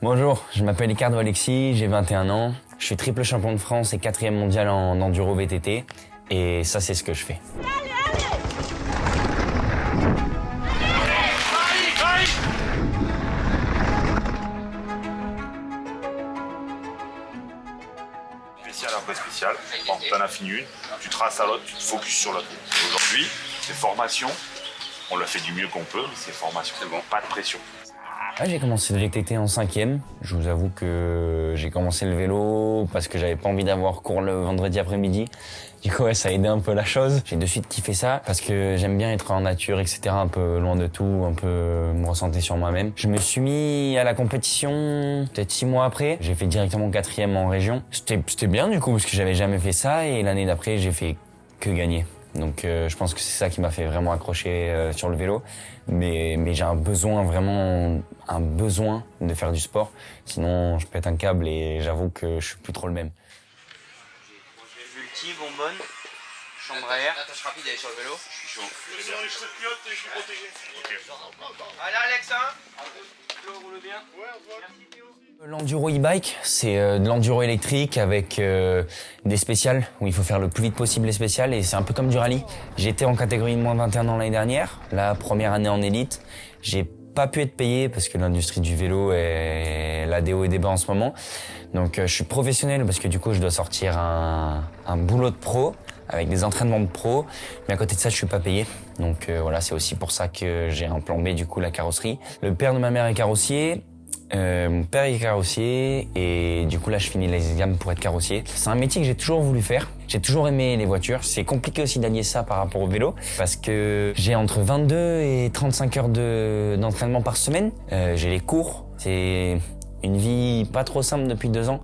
Bonjour, je m'appelle Ricardo Alexis, j'ai 21 ans. Je suis triple champion de France et 4e mondial en enduro VTT. Et ça, c'est ce que je fais. Spécial après spécial. Bon, t'en as fini une, tu traces à l'autre, tu te focuses sur l'autre. Aujourd'hui, c'est formation. On le fait du mieux qu'on peut, mais c'est formation. C'est bon, pas de pression. Ouais, j'ai commencé le VTT en 5e. Je vous avoue que j'ai commencé le vélo parce que j'avais pas envie d'avoir cours le vendredi après-midi. Du coup, ouais, ça a aidé un peu la chose. J'ai de suite kiffé ça parce que j'aime bien être en nature, etc. Un peu loin de tout, un peu me ressentir sur moi-même. Je me suis mis à la compétition peut-être 6 mois après. J'ai fait directement 4e en région. C'était bien du coup parce que j'avais jamais fait ça et l'année d'après, j'ai fait que gagner. Donc je pense que c'est ça qui m'a fait vraiment accrocher sur le vélo. Mais j'ai un besoin, vraiment un besoin de faire du sport. Sinon, je pète un câble et j'avoue que je suis plus trop le même. Multi, bonbonne, chambre à air. Attache rapide, elle est sur le vélo. Je suis chaud. Je suis protégé. Allez Alex, hein. Flo roule bien. L'enduro e-bike, c'est de l'enduro électrique avec des spéciales où il faut faire le plus vite possible les spéciales et c'est un peu comme du rallye. J'étais en catégorie de moins 21 ans l'année dernière, la première année en élite. J'ai pas pu être payé parce que l'industrie du vélo est là des hauts et des bas en ce moment. Donc je suis professionnel parce que du coup je dois sortir un boulot de pro avec des entraînements de pro, mais à côté de ça je suis pas payé. Donc voilà, c'est aussi pour ça que j'ai un plan B du coup la carrosserie. Le père de ma mère est carrossier. Mon père est carrossier et du coup là je finis les examens pour être carrossier. C'est un métier que j'ai toujours voulu faire. J'ai toujours aimé les voitures. C'est compliqué aussi d'allier ça par rapport au vélo parce que j'ai entre 22 et 35 heures d'entraînement par semaine. J'ai les cours. C'est une vie pas trop simple depuis 2 ans.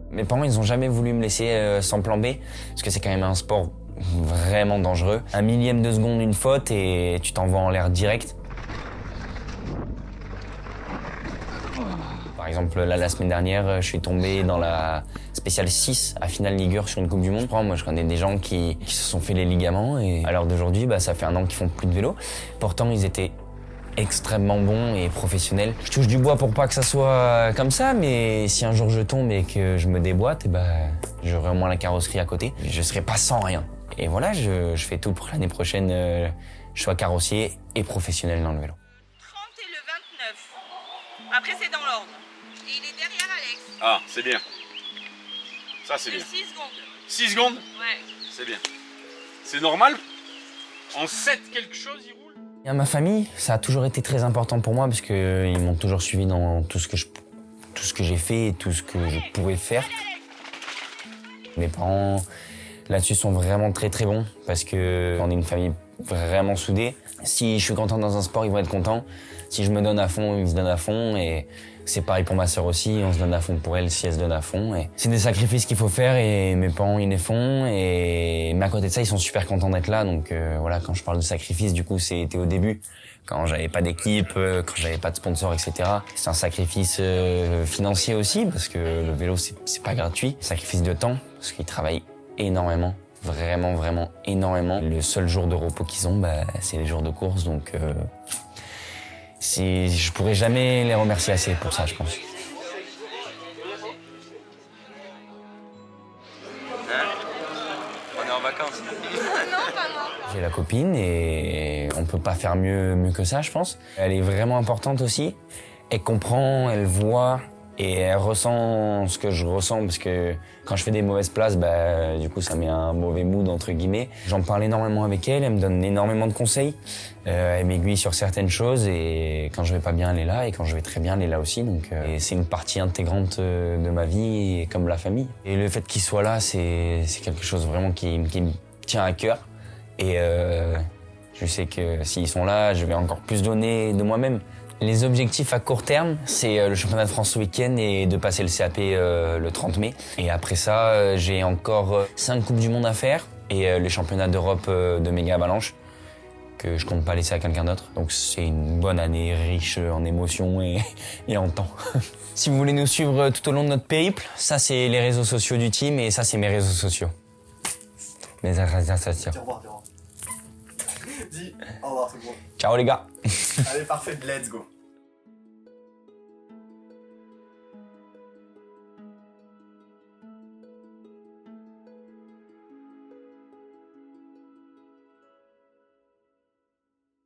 Mes parents ils ont jamais voulu me laisser sans plan B parce que c'est quand même un sport vraiment dangereux. 1/1000 de seconde une faute et tu t'envoies en l'air direct. Par exemple, là, la semaine dernière, je suis tombé dans la spéciale 6 à finale Ligue sur une Coupe du Monde. Moi, je connais des gens qui se sont fait les ligaments et à l'heure d'aujourd'hui, ça fait 1 an qu'ils font plus de vélo. Pourtant, ils étaient extrêmement bons et professionnels. Je touche du bois pour pas que ça soit comme ça, mais si un jour je tombe et que je me déboîte, j'aurai au moins la carrosserie à côté. Je serai pas sans rien. Et voilà, je fais tout pour l'année prochaine, je sois carrossier et professionnel dans le vélo. 30 et le 29. Après, c'est dans l'ordre. Et il est derrière Alex. Ah, c'est bien. Ça, c'est De bien. 6 secondes. 6 secondes, Ouais. c'est bien. C'est normal. En 7 quelque chose, il roule. Et à ma famille, ça a toujours été très important pour moi parce que ils m'ont toujours suivi dans tout ce que j'ai fait et tout ce que je pouvais faire. Mes parents, là-dessus, sont vraiment très très bons parce que on est une famille vraiment soudée. Si je suis content dans un sport, ils vont être contents. Si je me donne à fond, ils se donnent à fond. Et c'est pareil pour ma sœur aussi, on se donne à fond pour elle si elle se donne à fond. Et c'est des sacrifices qu'il faut faire et mes parents, ils les font. Mais à côté de ça, ils sont super contents d'être là. Donc voilà, quand je parle de sacrifice, du coup, c'était au début. Quand j'avais pas d'équipe, quand j'avais pas de sponsor, etc. C'est un sacrifice financier aussi parce que le vélo, c'est pas gratuit. Sacrifice de temps parce qu'ils travaillent énormément. Vraiment énormément. Le seul jour de repos qu'ils ont, c'est les jours de course. Donc je pourrais jamais les remercier assez pour ça, je pense. On est en vacances. J'ai la copine et on peut pas faire mieux que ça, je pense. Elle est vraiment importante aussi. Elle comprend, elle voit et elle ressent ce que je ressens parce que quand je fais des mauvaises places, du coup ça met un mauvais mood entre guillemets. J'en parle énormément avec elle, elle me donne énormément de conseils. Elle m'aiguille sur certaines choses et quand je vais pas bien, elle est là et quand je vais très bien, elle est là aussi. Donc et c'est une partie intégrante de ma vie et comme la famille. Et le fait qu'ils soient là, c'est quelque chose vraiment qui me tient à cœur. Et je sais que s'ils sont là, je vais encore plus donner de moi-même. Les objectifs à court terme, c'est le championnat de France ce week-end et de passer le CAP le 30 mai. Et après ça, j'ai encore 5 Coupes du Monde à faire et les championnats d'Europe de méga avalanche que je compte pas laisser à quelqu'un d'autre. Donc c'est une bonne année riche en émotions et en temps. Si vous voulez nous suivre tout au long de notre périple, ça c'est les réseaux sociaux du team et ça c'est mes réseaux sociaux. Mes réseaux sociaux. Dis au revoir. Dis au revoir, c'est bon. Ciao les gars. Allez, parfait, let's go.